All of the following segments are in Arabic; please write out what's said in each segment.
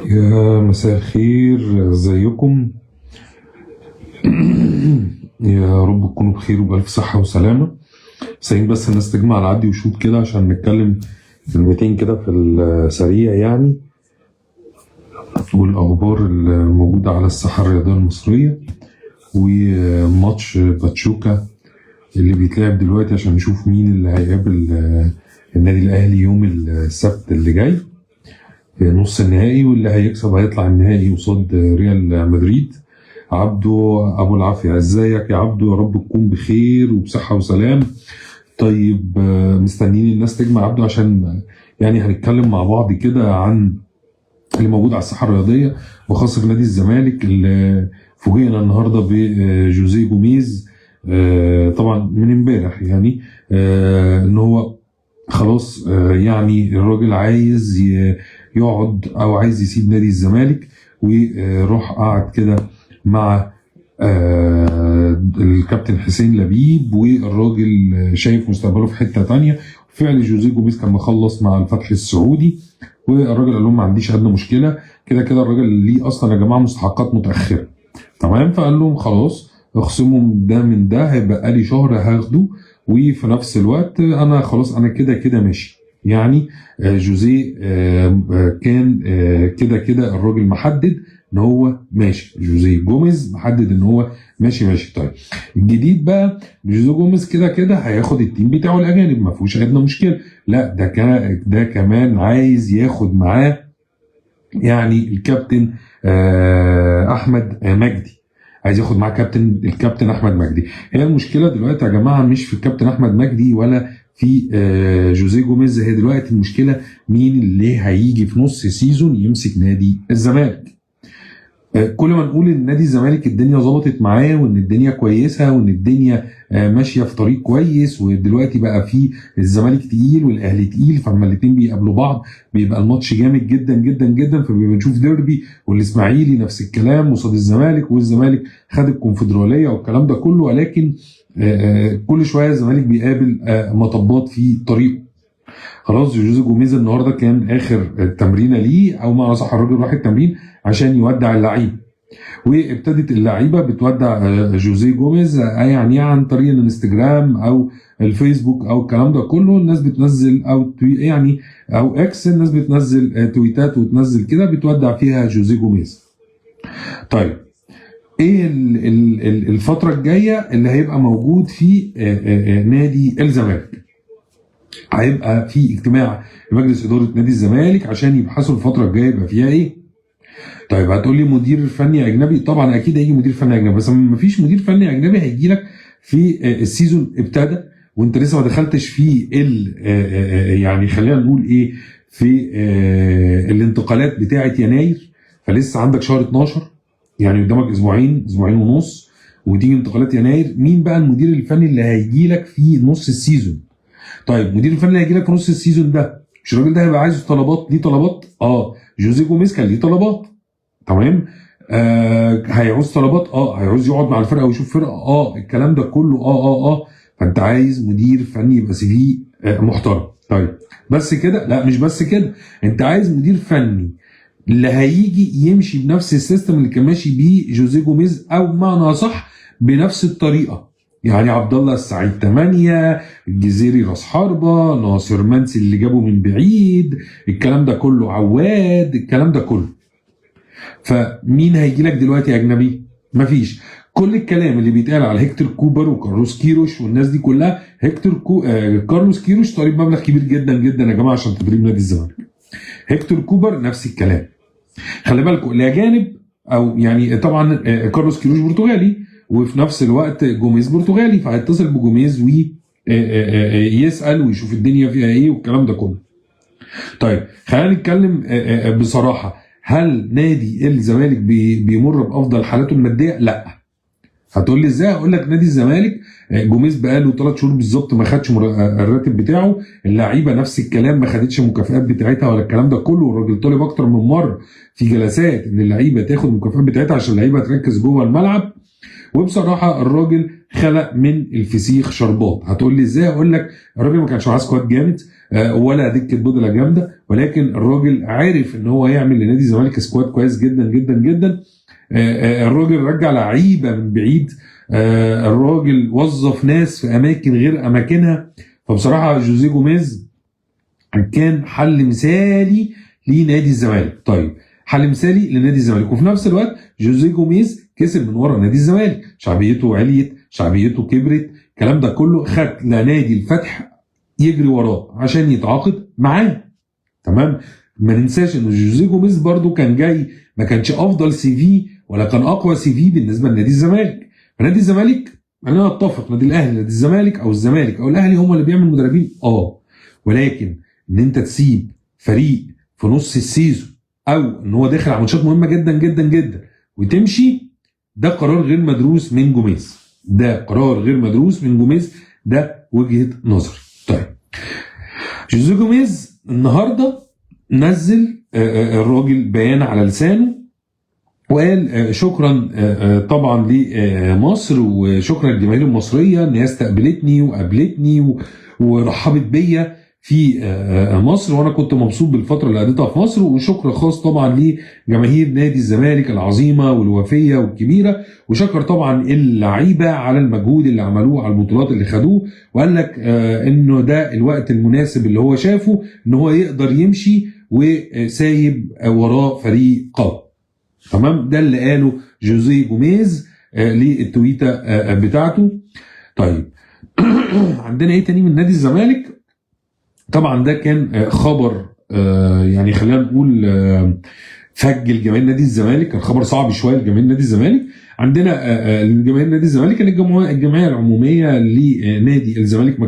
يا مساء الخير، ازيكم؟ يا رب تكونوا بخير وبألف صحة وسلامة. سعيد بس الناس تجمع العدي وشوط كده عشان نتكلم كلمتين كده في السريع يعني، والأخبار الموجودة على الساحة الرياضية المصرية وماتش باتشوكا اللي بيتلعب دلوقتي عشان نشوف مين اللي هيقابل النادي الأهلي يوم السبت اللي جاي في نص النهائي، واللي هيكسب هيطلع النهائي قصاد ريال مدريد. عبدو ابو العافيه، ازيك يا عبدو؟ يا رب تكون بخير وبصحه وسلام. طيب مستنيين الناس تجمع عبدو عشان يعني هنتكلم مع بعض كده عن اللي موجود على الساحه الرياضيه، وخاصه في نادي الزمالك اللي فوجئنا النهارده بجوزيه جوميز طبعا من امبارح يعني ان هو خلاص يعني الراجل عايز يقعد او عايز يسيب نادي الزمالك ويروح قعد كده مع الكابتن حسين لبيب، والراجل شايف مستقبله في حته تانية. فعلا جوزيه جوميز كان مخلص مع الفتح السعودي، والراجل قال لهم ما عنديش ادنى مشكله، كده كده الراجل ليه اصلا يا جماعه مستحقات متاخره تمام. فقال لهم خلاص اخصموا ده من ده، هيبقى لي شهر هاخده، وفي نفس الوقت انا خلاص انا كده كده ماشي يعني. جوزيه كان كده كده الراجل محدد ان هو ماشي، جوزيه جوميز محدد ان هو ماشي. طيب الجديد بقى جوزيه جوميز كده كده هياخد التيم بتاعه الاجانب، ما فيهوش ادنى مشكله. لا ده كمان عايز ياخد معاه يعني الكابتن احمد مجدي، عايز ياخد معاه الكابتن احمد مجدي. هي المشكله دلوقتي يا جماعه مش في الكابتن احمد مجدي ولا في جوزيه جوميز، هي دلوقتي المشكله مين اللي هيجي في نص سيزون يمسك نادي الزمالك. كل ما نقول ان نادي الزمالك الدنيا ظبطت معاه وان الدنيا كويسه وان الدنيا ماشيه في طريق كويس، ودلوقتي بقى في الزمالك تقيل والاهلي تقيل، فلما الاثنين بيقابلوا بعض بيبقى الماتش جامد جدا جدا جدا، فبيبقى نشوف ديربي. والاسماعيلي نفس الكلام قصاد الزمالك، والزمالك خد الكونفدراليه والكلام ده كله، ولكن كل شويه الزمالك بيقابل مطبات في طريقه. خلاص جوزيه جوميز النهارده كان اخر تمرينه ليه، او ما صح الراجل راح التمرين عشان يودع اللعيبه، وابتدت اللعيبه بتودع جوزيه جوميز يعني عن طريق الانستجرام او الفيسبوك او الكلام ده كله. الناس بتنزل او يعني او اكس، الناس بتنزل تويتات وتنزل كده بتودع فيها جوزيه جوميز. طيب ايه الفتره الجايه اللي هيبقى موجود في نادي الزمالك؟ هيبقى في اجتماع لمجلس اداره نادي الزمالك عشان يبحثوا الفتره الجايه يبقى فيها ايه. طيب هتقول لي مدير فني اجنبي، طبعا اكيد هيجي مدير فني اجنبي، بس ما فيش مدير فني اجنبي هيجي لك في السيزون ابتدى وانت لسه ما دخلتش في يعني خلينا نقول ايه، في الانتقالات بتاعه يناير، فلسه عندك شهر 12 يعني قدامك اسبوعين ونص وتيجي انتقالات يناير. مين بقى المدير الفني اللي هيجي لك في نص السيزون؟ طيب مدير الفني اللي هيجي لك في نص السيزون ده، مش الراجل ده هيبقى عايز طلبات؟ ليه طلبات؟ جوزيه جوميز كان ليه طلبات تمام. هيعوز طلبات، هيعوز يقعد مع الفرقه ويشوف فرقه، الكلام ده كله فانت عايز مدير فني يبقى سي في محترم. طيب بس كده؟ لا مش بس كده، انت عايز مدير فني اللي هيجي يمشي بنفس السيستم اللي كان ماشي بيه جوزيه جوميز، او بمعنى صح بنفس الطريقه. يعني عبد الله السعيد 8، الجزيري راس حربه، ناصر منسي اللي جابه من بعيد، الكلام ده كله، عواد، الكلام ده كله. فمين هيجي لك دلوقتي اجنبي؟ مفيش. كل الكلام اللي بيتقال على هيكتور كوبر وكارلوس كيروش والناس دي كلها، كارلوس كيروش طالب مبلغ كبير جدا جدا يا جماعه عشان تدريب نادي الزمالك. هيكتور كوبر نفس الكلام. خلي بالكم الاجانب، او يعني طبعا كارلوس كيروش برتغالي وفي نفس الوقت جوميز برتغالي، فهيتصل بجوميز ويسال ويشوف الدنيا فيها ايه والكلام ده كله. طيب خلينا نتكلم بصراحه، هل نادي الزمالك بيمر بافضل حالاته الماديه؟ لا. هتقول لي ازاي؟ هقول لك نادي الزمالك جوميز بقاله 3 شهور بالظبط ما خدش الراتب بتاعه، اللعيبه نفس الكلام ما خدتش المكافآت بتاعتها ولا الكلام ده كله، والراجل طالب اكتر من مره في جلسات ان اللعيبه تاخد المكافآت بتاعتها عشان اللعيبه تركز جوه الملعب. وبصراحه الراجل خلق من الفسيخ شربات. هتقول لي ازاي؟ اقول لك الراجل ما كانش معاه سكواد جامد ولا دكه بدله جامده، ولكن الراجل عارف ان هو يعمل لنادي الزمالك سكواد كويس جدا جدا جدا. الراجل رجع لعيبه من بعيد، الراجل وظف ناس في اماكن غير اماكنها. فبصراحه جوزيه جوميز كان حل مثالي لنادي الزمالك. طيب حل مثالي لنادي الزمالك، وفي نفس الوقت جوزيه جوميز كسب من ورا نادي الزمالك، شعبيته عليت، شعبيته كبرت، الكلام ده كله خد لنادي الفتح يجري وراه عشان يتعاقد معاه. تمام. ما ننساش ان جوزيه جوميز برضو كان جاي، ما كانش افضل سي في ولا كان اقوى سي في بالنسبه لنادي الزمالك. فنادي الزمالك انا اتفق، نادي الاهلي، نادي الزمالك او الزمالك او الاهلي هم اللي بيعمل مدربين، ولكن ان انت تسيب فريق في نص السيزون او ان هو داخل على ماتشات مهمه جدا جدا جدا وتمشي، ده قرار غير مدروس من جوميز. ده قرار غير مدروس من جوميز، ده وجهه نظري. طيب جوزيه جوميز النهارده نزل الراجل بيان على لسانه وقال شكرا طبعا لمصر وشكرا للجماهير المصريه ان هي استقبلتني وقابلتني ورحبت بيا في مصر، وانا كنت مبسوط بالفتره اللي قضيتها في مصر، وشكر خاص طبعا لجماهير نادي الزمالك العظيمه والوفيه والكبيره، وشكر طبعا اللعيبه على المجهود اللي عملوه على البطولات اللي خدوه، وقال لك انه ده الوقت المناسب اللي هو شافه ان هو يقدر يمشي وسايب وراه فريق قوي. تمام. ده اللي قاله جوزيه جوميز للتويته بتاعته. طيب عندنا ايه تاني من نادي الزمالك؟ طبعا ده كان خبر يعني خلينا نقول فجل جماهير نادي الزمالك، كان خبر صعب شويه لجماهير نادي الزمالك. عندنا جماهير نادي الزمالك ان الجمعيه العموميه لنادي الزمالك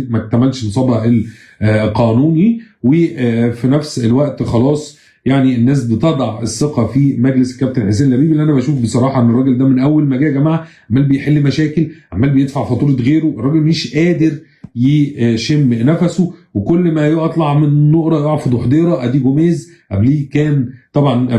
ما اكتملش نصابها القانوني، وفي نفس الوقت خلاص يعني الناس بتضع الثقه في مجلس الكابتن حسين لبيب، اللي انا بشوف بصراحه ان الراجل ده من اول ما جه يا جماعه عمال بيحل مشاكل، عمال بيدفع فاتوره غيره، الراجل مش قادر يشم نفسه، وكل ما يطلع من نقره يقع في ضحضيره. ادي جوميز، قبليه كان طبعا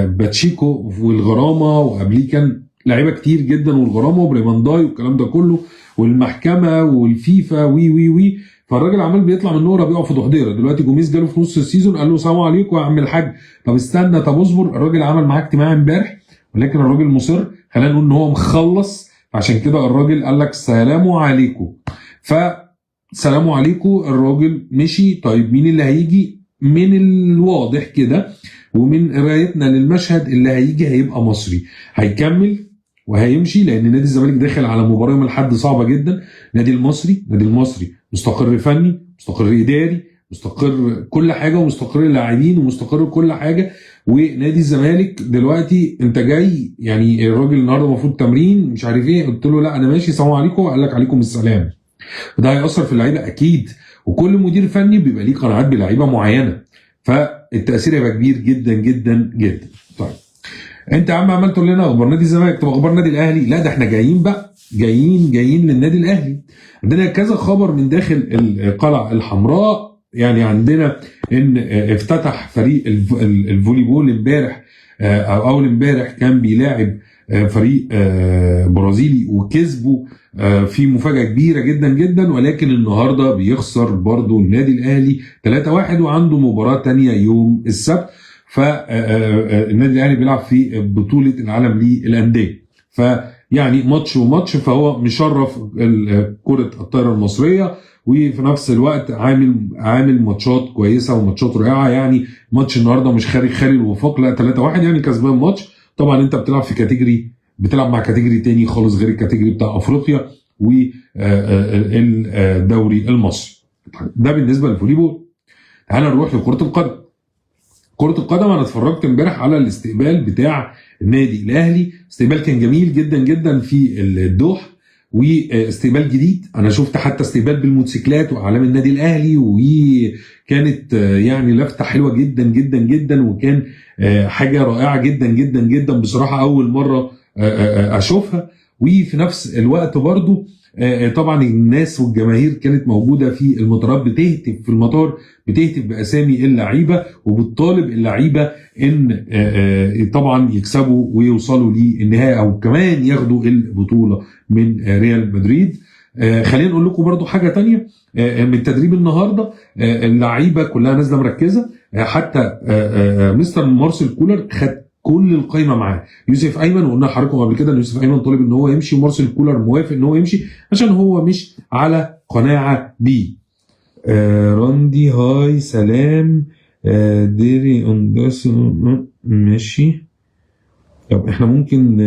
باتشيكو والغرامه، وقبليه كان لعيبه كتير جدا والغرامه وبريمانداي والكلام ده كله والمحكمه والفيفا وي وي وي. فالراجل عمال بيطلع من نقره بيقع في ضحضيره. دلوقتي جوميز جاله في نص السيزون قال له سلام عليكم يا عم الحاج، طب استنى، طب اصبر. الراجل عمل معاه اجتماع امبارح، ولكن الراجل مصر، خلينا نقول ان هو مخلص، عشان كده الراجل قال لك سلام عليكم. فسلام عليكم، الراجل مشي. طيب مين اللي هيجي؟ من الواضح كده ومن قرايتنا للمشهد اللي هيجي هيبقى مصري، هيكمل وهيمشي، لان نادي الزمالك داخل على مباراه يوم الاحد صعبه جدا. نادي المصري مستقر فني، مستقر اداري، مستقر كل حاجه، ومستقر لاعبين، ومستقر كل حاجه. ونادي الزمالك دلوقتي انت جاي، يعني الراجل النهارده المفروض تمرين مش عارف ايه، قلت له لا انا ماشي سلام عليكم، قال لك عليكم السلام. وده هيأثر في اللعيبه اكيد، وكل مدير فني بيبقى ليه قناعات بلعيبه معينه، فالتاثير هيبقى كبير جدا جدا جدا. طيب انت يا عم عمال تقول لنا اخبار نادي الزمالك، طب اخبار نادي الاهلي؟ لا ده احنا جايين بقى، جايين للنادي الاهلي. عندنا كذا خبر من داخل القلعه الحمراء. يعني عندنا ان افتتح فريق الفولي بول امبارح او اول امبارح كان بيلاعب فريق برازيلي وكسبوا في مفاجاه كبيره جدا جدا، ولكن النهارده بيخسر برضو النادي الاهلي 3-1 وعنده مباراه تانية يوم السبت. فالنادي الاهلي بيلعب في بطوله العالم للانديه، فيعني ماتش وماتش، فهو مشرف كره الطايره المصريه، وفي نفس الوقت عامل ماتشات كويسه وماتشات رائعه. يعني ماتش النهارده مش خارج الوفاق، لا 3-1 يعني كسبان ماتش. طبعا انت بتلعب مع كاتيجوري تاني خالص غير الكاتيجوري بتاع افريقيا والدوري المصري. ده بالنسبه للفولي بول. تعالى نروح لكره القدم. كرة القدم انا اتفرجت امبارح على الاستقبال بتاع النادي الاهلي، استقبال كان جميل جدا جدا في الدوح، واستقبال جديد. انا شفت حتى استقبال بالموتوسيكلات واعلام النادي الاهلي، وكانت يعني لفتة حلوة جدا جدا جدا، وكان حاجة رائعة جدا جدا جدا بصراحة، اول مرة اشوفها. وفي نفس الوقت برضو طبعا الناس والجماهير كانت موجوده في المطارات بتهتف في المطار، بتهتف باسامي اللعيبه وبتطالب اللعيبه ان طبعا يكسبوا ويوصلوا للنهائي او كمان ياخدوا البطوله من ريال مدريد. خلينا نقول لكم برضو حاجه تانية من تدريب النهارده. اللعيبه كلها نازله مركزه، حتى مستر مارسيل كولر خد كل القايمه معاه. يوسف ايمن، وقلنا لحضراتكم قبل كده ان يوسف ايمن طالب ان هو يمشي، ومارسيل كولر موافق ان هو يمشي عشان هو مش على قناعه بيه. راندي هاي سلام. ديري انداس ماشي. طب احنا ممكن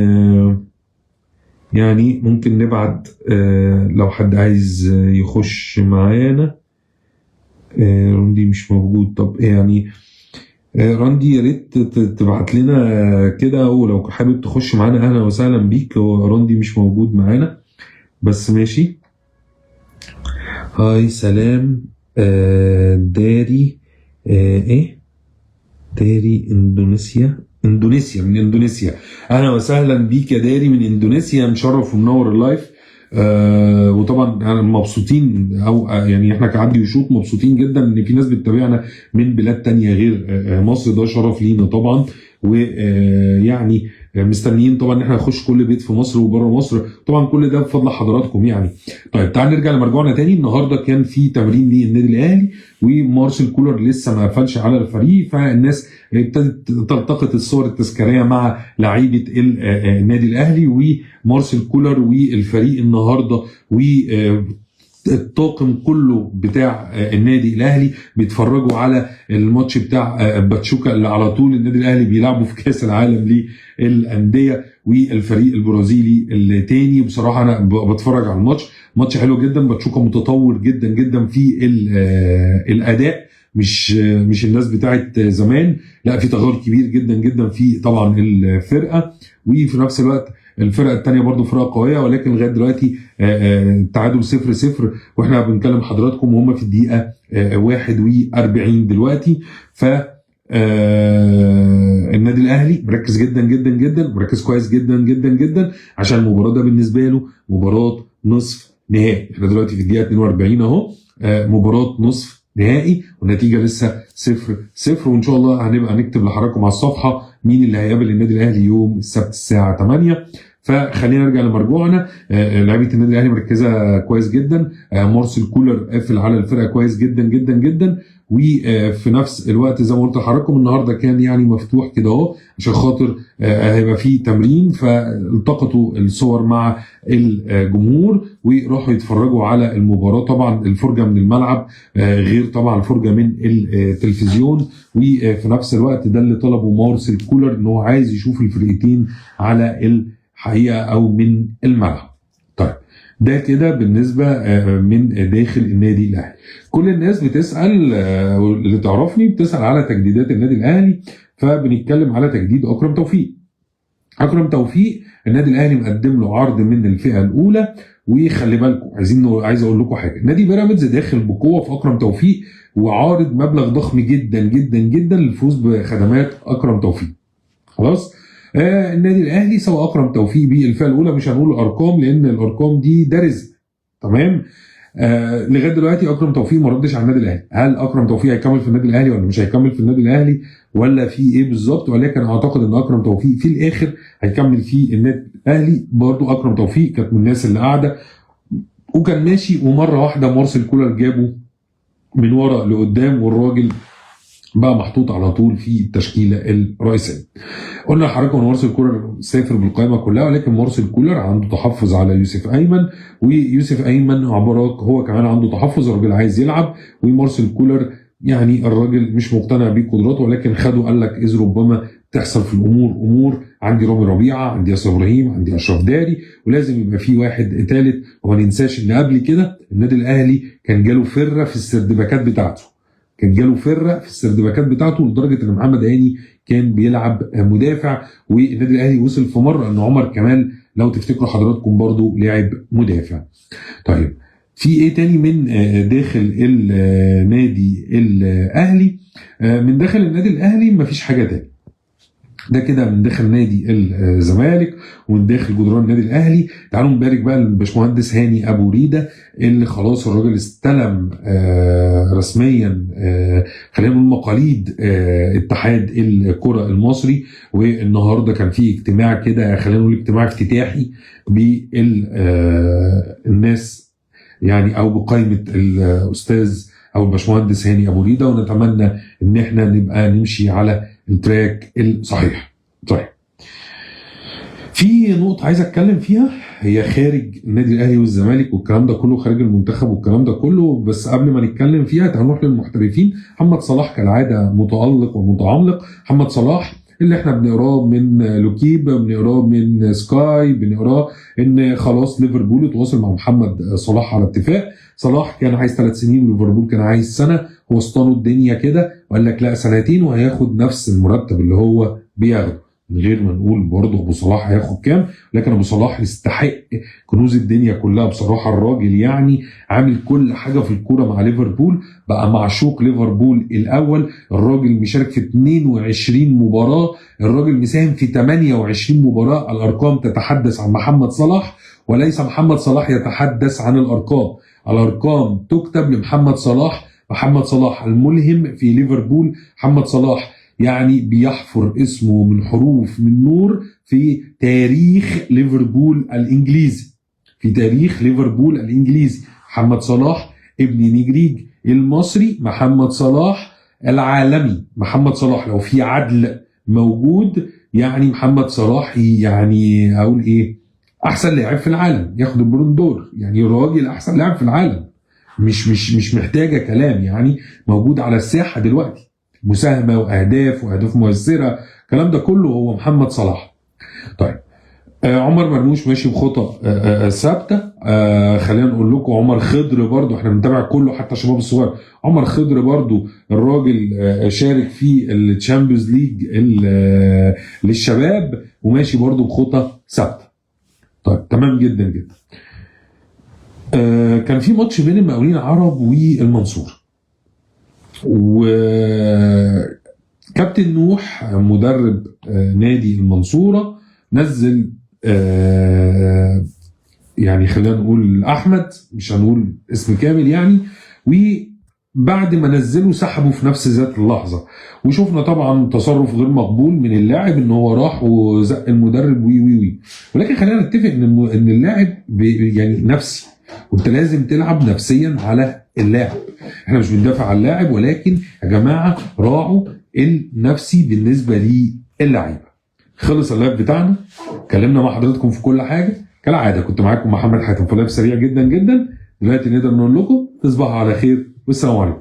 يعني ممكن نبعت لو حد عايز يخش معانا. راندي مش موجود. طب يعني راندي يا ريت تبعت لنا كده، ولو حابب تخش معانا اهلا وسهلا بيك. هو راندي مش موجود معانا بس ماشي. هاي سلام. داري ايه داري اندونيسيا من اندونيسيا. اهلا وسهلا بيك يا داري من اندونيسيا، مشرف ومنور اللايف. وطبعا مبسوطين، او يعني احنا كعدي وشوط مبسوطين جدا ان في ناس بتتابعنا من بلاد تانية غير مصر. ده شرف لينا طبعا، ويعني مستنيين طبعا ان احنا نخش كل بيت في مصر وبره مصر، طبعا كل ده بفضل حضراتكم يعني. طيب تعال نرجع لمرجوعنا تاني. النهارده كان في تمرين للنادي الاهلي، ومارسيل كولر لسه ما قفلش على الفريق، فالناس ابتدت تلتقط الصور التذكاريه مع لعيبه النادي الاهلي ومارسيل كولر والفريق النهارده، و الطاقم كله بتاع النادي الاهلي بيتفرجوا على الماتش بتاع باتشوكا اللي على طول النادي الاهلي بيلعبوا في كاس العالم للانديه، والفريق البرازيلي التاني. بصراحه انا بتفرج على الماتش، ماتش حلو جدا. باتشوكا متطور جدا جدا في الاداء، مش الناس بتاعت زمان، لا في تغير كبير جدا جدا في طبعا الفرقه. وفي نفس الوقت الفرقه الثانيه برضو فرقه قويه، ولكن لغايه دلوقتي تعادل 0-0 واحنا بنكلم حضراتكم وهم في الدقيقه 41 دلوقتي. ف النادي الاهلي مركز جدا جدا جدا، مركز كويس جدا جدا جدا، عشان المباراه ده بالنسبه له مباراه نصف نهائي. احنا دلوقتي في الدقيقه 42 اهو، مباراه نصف نهائي والنتيجه لسه 0-0. وان شاء الله هنبقى نكتب لحضراتكم على الصفحه مين اللي هيقابل النادي الاهلي يوم السبت الساعه 8. فخلينا نرجع لمرجوعنا. لعيبه النادي الاهلي مركزه كويس جدا، مارسيل كولر قافل على الفرقه كويس جدا جدا جدا. وفي نفس الوقت زي ما قلت لحضراتكم النهارده كان يعني مفتوح كده اهو عشان خاطر هيبقى فيه تمرين، فالتقطوا الصور مع الجمهور وراحوا يتفرجوا على المباراه. طبعا الفرجه من الملعب غير طبعا الفرجه من التلفزيون. وفي نفس الوقت ده اللي طلبه مارسيل كولر، ان هو عايز يشوف الفرقتين على الحقيقه او من الملعب. طيب ده كده بالنسبه من داخل النادي الاهلي. كل الناس بتسال اللي تعرفني بتسال على تجديدات النادي الاهلي، فبنتكلم على تجديد اكرم توفيق. اكرم توفيق النادي الاهلي مقدم له عرض من الفئه الاولى، وخلي بالكم عايز اقول لكم حاجه، نادي بيراميدز داخل بقوه في اكرم توفيق وعارض مبلغ ضخم جدا جدا جدا للفوز بخدمات اكرم توفيق. خلاص النادي الاهلي سوى اكرم توفيق بالفئه الاولى، مش هنقول الارقام لان الارقام دي ده رزق. تمام. لغايه دلوقتي اكرم توفيق ما ردش على النادي الاهلي، هل اكرم توفيق هيكمل في النادي الاهلي ولا مش هيكمل في النادي الاهلي ولا في ايه بالظبط، ولكن اعتقد ان اكرم توفيق في الاخر هيكمل في النادي الاهلي. برضو اكرم توفيق كانت من الناس اللي قاعده وكان ماشي، ومره واحده مارسيل كولر جابه من ورا لقدام والراجل بقى محطوط على طول في التشكيله الرئيسيه. قلنا لحضراتكم ان مارسيل كولر سافر بالقائمه كلها، ولكن مارسيل كولر عنده تحفظ على يوسف ايمن، ويوسف ايمن عبارات هو كمان عنده تحفظ، الراجل عايز يلعب. ومارسيل كولر يعني الراجل مش مقتنع بقدراته، ولكن خده قال لك اذ ربما تحصل في امور عندي رامي ربيعه، عندي ياسر ابراهيم، عندي اشرف داري، ولازم يبقى في واحد ثالث. وما ننساش ان قبل كده النادي الاهلي كان جاله فره في السردباكات بتاعته، لدرجه ان محمد هاني كان بيلعب مدافع، والنادي الاهلي وصل في مره ان عمر كمال لو تفتكروا حضراتكم برضو لعب مدافع. طيب في ايه تاني من داخل النادي الاهلي؟ من داخل النادي الاهلي مفيش حاجه تاني. ده كده من داخل نادي الزمالك ومن داخل جدران النادي الاهلي. تعالوا نبارك بقى للباشمهندس هاني ابو ريده اللي خلاص الراجل استلم رسميا خلينا نقول مقاليد اتحاد الكره المصري. والنهارده كان في اجتماع كده، خلينا نقول اجتماع افتتاحي بالناس يعني او بقائمه الاستاذ او الباشمهندس هاني ابو ريده، ونتمنى ان احنا نبقى نمشي على التراك الصحيح. طيب، في نقطة عايز اتكلم فيها هي خارج النادي الاهلي والزمالك والكلام ده كله، خارج المنتخب والكلام ده كله، بس قبل ما نتكلم فيها هنروح للمحترفين. محمد صلاح كالعادة متألق ومتعمق. محمد صلاح اللي احنا بنقراه من لوكيب، بنقراه من سكاي، بنقراه ان خلاص ليفربول اتواصل مع محمد صلاح على اتفاق. صلاح كان عايز 3 سنين وليفربول كان عايز سنة، هو اسطنوا الدنيا كده وقال لك لا 2 وهياخد نفس المرتب اللي هو بياخده، من غير ما نقول برضه ابو صلاح هياخد كام، لكن ابو صلاح يستحق كنوز الدنيا كلها بصراحه. الراجل يعني عامل كل حاجه في الكوره مع ليفربول، بقى معشوق ليفربول الاول. الراجل مشارك في 22 مباراه، الراجل مساهم في 28 مباراه. الارقام تتحدث عن محمد صلاح وليس محمد صلاح يتحدث عن الارقام. الارقام تكتب لمحمد صلاح. محمد صلاح الملهم في ليفربول، محمد صلاح يعني بيحفر اسمه من حروف من نور في تاريخ ليفربول الانجليزي، في تاريخ ليفربول الانجليزي. محمد صلاح ابن نجريج المصري، محمد صلاح العالمي. محمد صلاح لو في عدل موجود يعني محمد صلاح يعني اقول ايه، احسن لاعب في العالم، ياخد البالون دور، يعني راجل احسن لاعب في العالم، مش محتاجه كلام، يعني موجود على الساحه دلوقتي، مساهمه واهداف مؤثره، الكلام ده كله هو محمد صلاح. طيب، عمر مرموش ماشي بخطى ثابته. خلينا نقول لكم عمر خضر برضو، احنا بنتابع كله حتى الشباب الصغير. عمر خضر برضو الراجل شارك في الشامبيونز ليج للشباب وماشي برضو بخطى ثابته. طيب، تمام جدا جدا. كان في ماتش بين المقاولين العرب والمنصور، وكابتن نوح مدرب نادي المنصورة نزل يعني خلينا نقول احمد، مش هنقول اسم كامل يعني، وبعد ما نزلوا سحبوا في نفس ذات اللحظة. وشفنا طبعا تصرف غير مقبول من اللاعب ان هو راح وزق المدرب وي. ولكن خلينا نتفق ان اللاعب يعني نفسي، وانت لازم تلعب نفسيا على اللاعب. احنا مش بندافع على اللاعب، ولكن يا جماعه راعوا النفسي بالنسبه للعيبه. خلص اللايف بتاعنا، اتكلمنا مع حضراتكم في كل حاجه كالعاده. كنت معاكم محمد حاتم في لايف سريع جدا جدا. دلوقتي نقدر نقول لكم تصبحوا على خير والسلام عليكم.